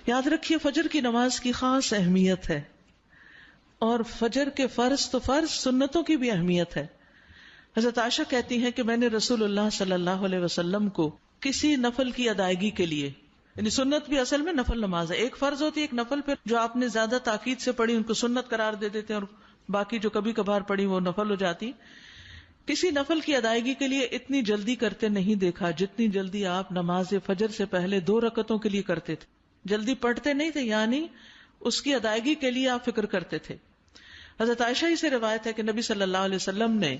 یاد رکھیے فجر کی نماز کی خاص اہمیت ہے، اور فجر کے فرض تو فرض، سنتوں کی بھی اہمیت ہے۔ حضرت عائشہ کہتی ہیں کہ میں نے رسول اللہ صلی اللہ علیہ وسلم کو کسی نفل کی ادائیگی کے لیے، یعنی سنت بھی اصل میں نفل نماز ہے، ایک فرض ہوتی ہے ایک نفل، پھر جو آپ نے زیادہ تاکید سے پڑھی ان کو سنت قرار دے دیتے ہیں، اور باقی جو کبھی کبھار پڑھی وہ نفل ہو جاتی۔ کسی نفل کی ادائیگی کے لیے اتنی جلدی کرتے نہیں دیکھا جتنی جلدی آپ نماز فجر سے پہلے 2 رکعتوں کے لیے کرتے تھے۔ جلدی پڑھتے نہیں تھے، یعنی اس کی ادائیگی کے لیے آپ فکر کرتے تھے۔ حضرت عائشہ ہی سے روایت ہے کہ نبی صلی اللہ علیہ وسلم نے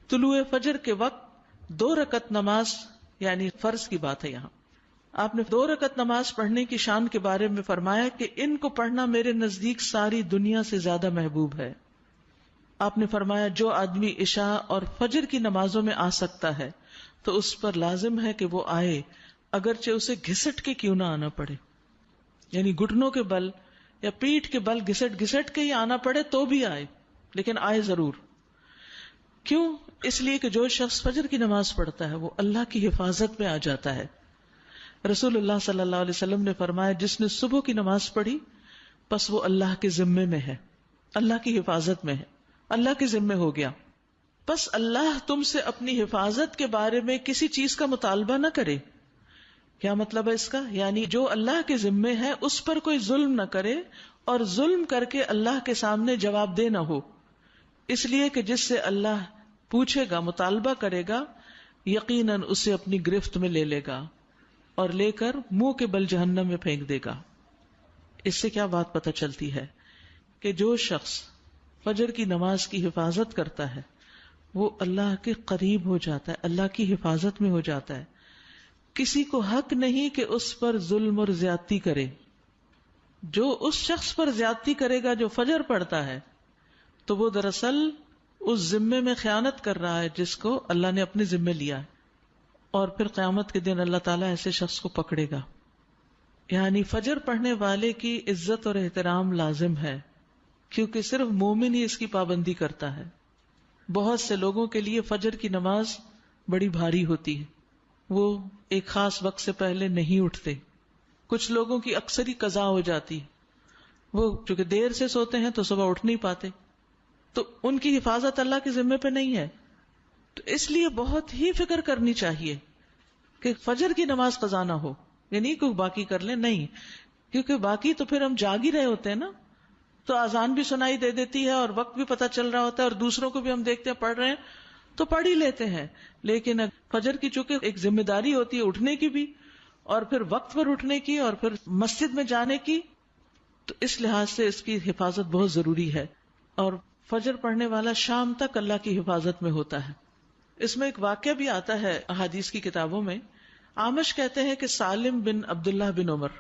طلوع فجر کے وقت 2 رکعت نماز، یعنی فرض کی بات ہے یہاں، آپ نے 2 رکعت نماز پڑھنے کی شان کے بارے میں فرمایا کہ ان کو پڑھنا میرے نزدیک ساری دنیا سے زیادہ محبوب ہے۔ آپ نے فرمایا جو آدمی عشاء اور فجر کی نمازوں میں آ سکتا ہے تو اس پر لازم ہے کہ وہ آئے، اگرچہ اسے گھسٹ کے کیوں نہ آنا پڑے، یعنی گھٹنوں کے بل یا پیٹھ کے بل گھسٹ گھسٹ کے ہی آنا پڑے تو بھی آئے، لیکن آئے ضرور۔ کیوں؟ اس لیے کہ جو شخص فجر کی نماز پڑھتا ہے وہ اللہ کی حفاظت میں آ جاتا ہے۔ رسول اللہ صلی اللہ علیہ وسلم نے فرمایا جس نے صبح کی نماز پڑھی بس وہ اللہ کے ذمے میں ہے، اللہ کی حفاظت میں ہے، اللہ کے ذمے ہو گیا۔ بس اللہ تم سے اپنی حفاظت کے بارے میں کسی چیز کا مطالبہ نہ کرے۔ کیا مطلب ہے اس کا؟ یعنی جو اللہ کے ذمے ہے اس پر کوئی ظلم نہ کرے، اور ظلم کر کے اللہ کے سامنے جواب دہ نہ ہو، اس لیے کہ جس سے اللہ پوچھے گا، مطالبہ کرے گا، یقیناً اسے اپنی گرفت میں لے لے گا اور لے کر منہ کے بل جہنم میں پھینک دے گا۔ اس سے کیا بات پتہ چلتی ہے کہ جو شخص فجر کی نماز کی حفاظت کرتا ہے وہ اللہ کے قریب ہو جاتا ہے، اللہ کی حفاظت میں ہو جاتا ہے۔ کسی کو حق نہیں کہ اس پر ظلم اور زیادتی کرے۔ جو اس شخص پر زیادتی کرے گا جو فجر پڑھتا ہے تو وہ دراصل اس ذمے میں خیانت کر رہا ہے جس کو اللہ نے اپنے ذمے لیا ہے، اور پھر قیامت کے دن اللہ تعالیٰ ایسے شخص کو پکڑے گا۔ یعنی فجر پڑھنے والے کی عزت اور احترام لازم ہے، کیونکہ صرف مومن ہی اس کی پابندی کرتا ہے۔ بہت سے لوگوں کے لیے فجر کی نماز بڑی بھاری ہوتی ہے، وہ ایک خاص وقت سے پہلے نہیں اٹھتے۔ کچھ لوگوں کی اکثر ہی قضا ہو جاتی ہے، وہ چونکہ دیر سے سوتے ہیں تو صبح اٹھ نہیں پاتے، تو ان کی حفاظت اللہ کے ذمے پہ نہیں ہے۔ تو اس لیے بہت ہی فکر کرنی چاہیے کہ فجر کی نماز قضا نہ ہو، یعنی کوئی باقی کر لیں، نہیں، کیونکہ باقی تو پھر ہم جاگ ہی رہے ہوتے ہیں نا، تو اذان بھی سنائی دے دیتی ہے اور وقت بھی پتہ چل رہا ہوتا ہے، اور دوسروں کو بھی ہم دیکھتے ہیں پڑھ رہے ہیں تو پڑھ ہی لیتے ہیں۔ لیکن فجر کی چونکہ ایک ذمہ داری ہوتی ہے اٹھنے کی بھی، اور پھر وقت پر اٹھنے کی، اور پھر مسجد میں جانے کی، تو اس لحاظ سے اس کی حفاظت بہت ضروری ہے۔ اور فجر پڑھنے والا شام تک اللہ کی حفاظت میں ہوتا ہے۔ اس میں ایک واقعہ بھی آتا ہے احادیث کی کتابوں میں۔ اعمش کہتے ہیں کہ سالم بن عبداللہ بن عمر،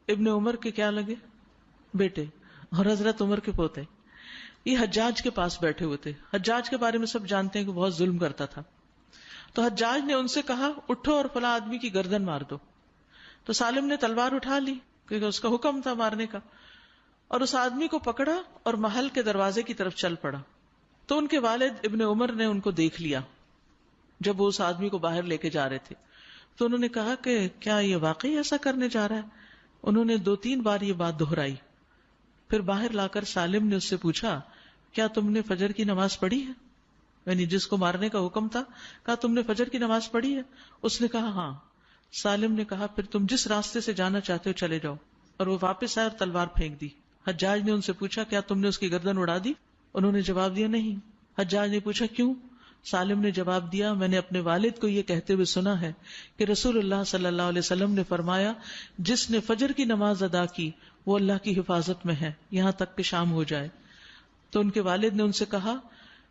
ابن عمر کے کیا لگے؟ بیٹے، اور حضرت عمر کے پوتے، یہ حجاج کے پاس بیٹھے ہوئے تھے۔ حجاج کے بارے میں سب جانتے ہیں کہ بہت ظلم کرتا تھا۔ تو حجاج نے ان سے کہا اٹھو اور فلاں آدمی کی گردن مار دو۔ تو سالم نے تلوار اٹھا لی کیونکہ اس کا حکم تھا مارنے کا، اور اس آدمی کو پکڑا اور محل کے دروازے کی طرف چل پڑا۔ تو ان کے والد ابن عمر نے ان کو دیکھ لیا جب وہ اس آدمی کو باہر لے کے جا رہے تھے، تو انہوں نے کہا کہ کیا یہ واقعی ایسا کرنے جا رہا ہے؟ انہوں نے 2-3 بار یہ بات دہرائی۔ پھر باہر لا کر سالم نے اس سے پوچھا کیا تم نے فجر کی نماز پڑھی ہے؟ یعنی جس کو مارنے کا حکم تھا، کہا تم نے فجر کی نماز پڑھی ہے؟ اس نے کہا ہاں۔ سالم نے کہا پھر تم جس راستے سے جانا چاہتے ہو چلے جاؤ، اور وہ واپس آئے اور تلوار پھینک دی۔ حجاج نے ان سے پوچھا کیا تم نے اس کی گردن اڑا دی؟ انہوں نے جواب دیا نہیں۔ حجاج نے پوچھا کیوں؟ سالم نے جواب دیا میں نے اپنے والد کو یہ کہتے ہوئے سنا ہے کہ رسول اللہ صلی اللہ علیہ وسلم نے فرمایا جس نے فجر کی نماز ادا کی وہ اللہ کی حفاظت میں ہے یہاں تک کہ شام ہو جائے۔ تو ان کے والد نے ان سے کہا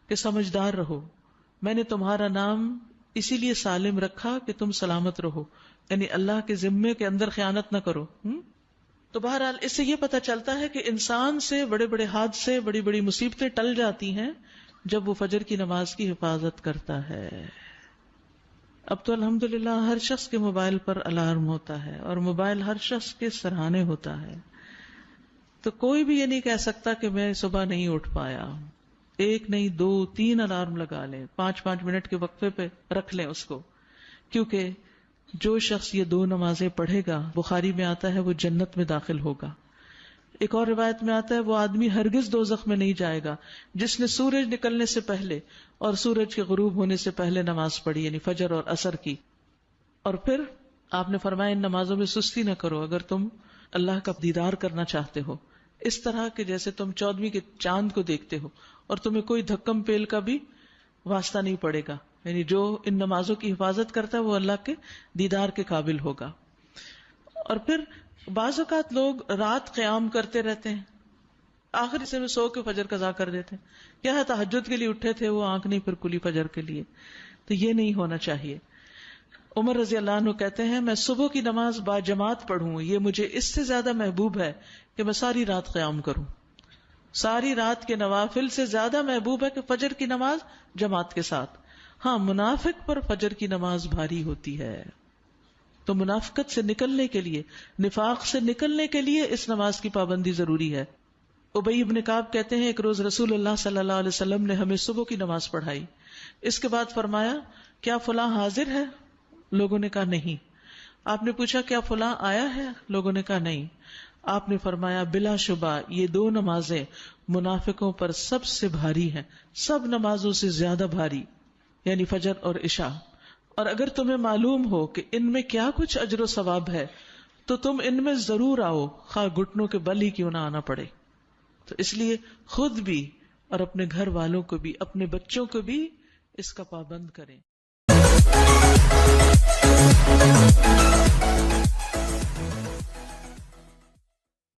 کہ سمجھدار رہو، میں نے تمہارا نام اسی لیے سالم رکھا کہ تم سلامت رہو، یعنی اللہ کے ذمے کے اندر خیانت نہ کرو۔ تو بہرحال اس سے یہ پتہ چلتا ہے کہ انسان سے بڑے بڑے حادثے، بڑی بڑی مصیبتیں ٹل جاتی ہیں جب وہ فجر کی نماز کی حفاظت کرتا ہے۔ اب تو الحمدللہ ہر شخص کے موبائل پر الارم ہوتا ہے، اور موبائل ہر شخص کے سرہانے ہوتا ہے، تو کوئی بھی یہ نہیں کہہ سکتا کہ میں صبح نہیں اٹھ پایا۔ 1 نہیں 2 3 الارم لگا لیں، 5 منٹ کے وقفے پہ رکھ لیں اس کو، کیونکہ جو شخص یہ 2 نمازیں پڑھے گا، بخاری میں آتا ہے وہ جنت میں داخل ہوگا. ایک اور روایت میں آتا ہے وہ آدمی ہرگز دوزخ میں نہیں جائے گا جس نے سورج نکلنے سے پہلے اور سورج کے غروب ہونے سے پہلے نماز پڑھی، یعنی فجر اور عصر کی. اور پھر آپ نے فرمایا ان نمازوں میں سستی نہ کرو اگر تم اللہ کا دیدار کرنا چاہتے ہو، اس طرح کہ جیسے تم 14ویں کے چاند کو دیکھتے ہو اور تمہیں کوئی دھکم پیل کا بھی واسطہ نہیں پڑے گا. یعنی جو ان نمازوں کی حفاظت کرتا ہے وہ اللہ کے دیدار کے قابل ہوگا. اور پھر بعض اوقات لوگ رات قیام کرتے رہتے ہیں، آخر حصے میں سو کے فجر قضا کر دیتے ہیں. کیا ہے تہجد کے لیے اٹھے تھے وہ آنکھ نہیں پھر کھلی فجر کے لیے. تو یہ نہیں ہونا چاہیے. عمر رضی اللہ عنہ کہتے ہیں میں صبح کی نماز با جماعت پڑھوں یہ مجھے اس سے زیادہ محبوب ہے کہ میں ساری رات قیام کروں. ساری رات کے نوافل سے زیادہ محبوب ہے کہ فجر کی نماز جماعت کے ساتھ. ہاں منافق پر فجر کی نماز بھاری ہوتی ہے، تو منافقت سے نکلنے کے لیے، نفاق سے نکلنے کے لیے اس نماز کی پابندی ضروری ہے. ابی ابن کعب کہتے ہیں ایک روز رسول اللہ صلی اللہ علیہ وسلم نے ہمیں صبح کی نماز پڑھائی. اس کے بعد فرمایا کیا فلاں حاضر ہے؟ لوگوں نے کہا نہیں. آپ نے پوچھا کیا فلاں آیا ہے؟ لوگوں نے کہا نہیں. آپ نے فرمایا بلا شبہ یہ 2 نمازیں منافقوں پر سب سے بھاری ہیں، سب نمازوں سے زیادہ بھاری، یعنی فجر اور عشاء. اور اگر تمہیں معلوم ہو کہ ان میں کیا کچھ اجر و ثواب ہے تو تم ان میں ضرور آؤ، خواہ گھٹنوں کے بل ہی کیوں نہ آنا پڑے. تو اس لیے خود بھی اور اپنے گھر والوں کو بھی، اپنے بچوں کو بھی اس کا پابند کریں.